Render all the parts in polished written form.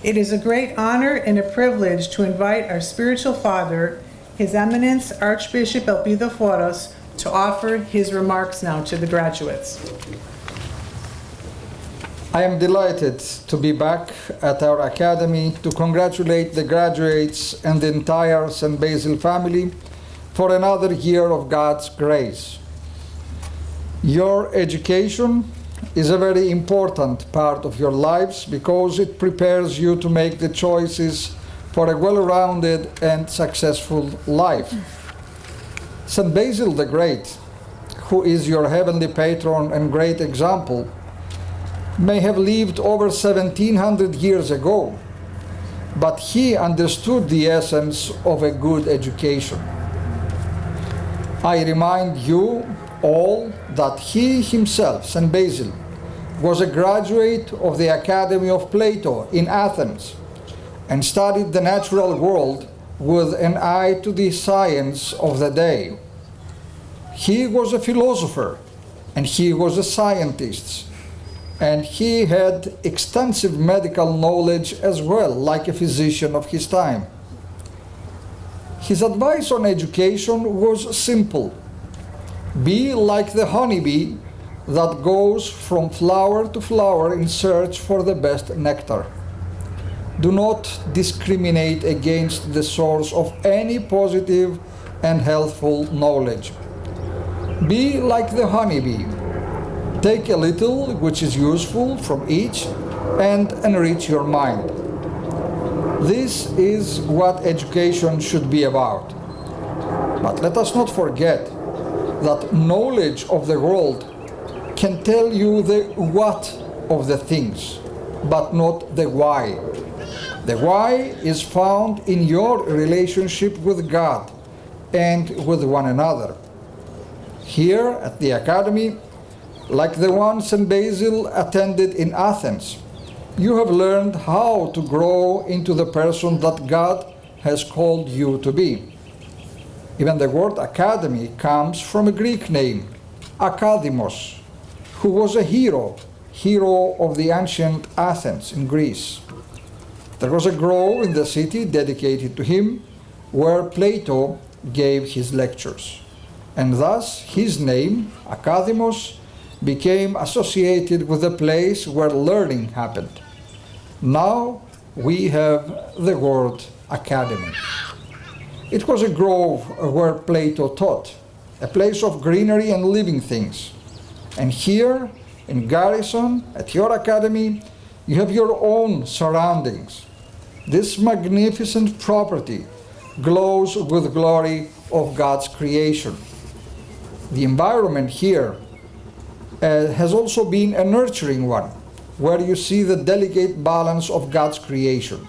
It is a great honor and a privilege to invite our spiritual father, His Eminence Archbishop Elpidophoros, to offer his remarks now to the graduates. I am delighted to be back at our academy to congratulate the graduates and the entire St. Basil family for another year of God's grace. Your education is a very important part of your lives because it prepares you to make the choices for a well-rounded and successful life. St. Basil the Great, who is your heavenly patron and great example, may have lived over 1700 years ago, but he understood the essence of a good education. I remind you all that he himself, St. Basil, was a graduate of the Academy of Plato in Athens and studied the natural world with an eye to the science of the day. He was a philosopher and he was a scientist, and he had extensive medical knowledge as well, like a physician of his time. His advice on education was simple: be like the honeybee that goes from flower to flower in search for the best nectar. Do not discriminate against the source of any positive and healthful knowledge. Be like the honeybee. Take a little which is useful from each and enrich your mind. This is what education should be about. But let us not forget that knowledge of the world can tell you the what of the things, but not the why. The why is found in your relationship with God and with one another. Here at the Academy, like the one St. Basil attended in Athens, you have learned how to grow into the person that God has called you to be. Even the word academy comes from a Greek name, Akademos, who was a hero of the ancient Athens in Greece. There was a grove in the city dedicated to him where Plato gave his lectures. And thus his name, Akademos, became associated with the place where learning happened. Now we have the word academy. It was a grove where Plato taught, a place of greenery and living things. And here in Garrison, at your academy, you have your own surroundings. This magnificent property glows with the glory of God's creation. The environment here has also been a nurturing one, where you see the delicate balance of God's creation.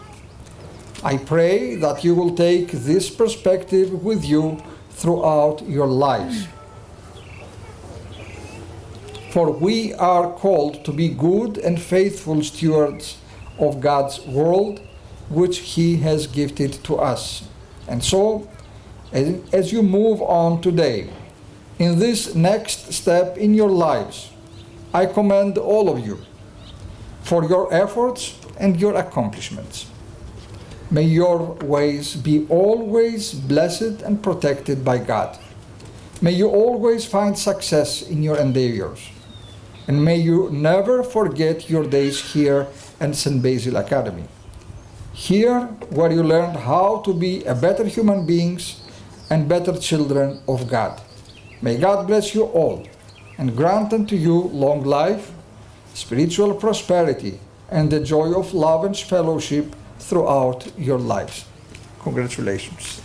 I pray that you will take this perspective with you throughout your lives. For we are called to be good and faithful stewards of God's world, which He has gifted to us. And so, as you move on today, in this next step in your lives, I commend all of you for your efforts and your accomplishments. May your ways be always blessed and protected by God. May you always find success in your endeavors. And may you never forget your days here at St. Basil Academy. Here, where you learned how to be a better human beings and better children of God. May God bless you all and grant unto you long life, spiritual prosperity, and the joy of love and fellowship throughout your lives. Congratulations.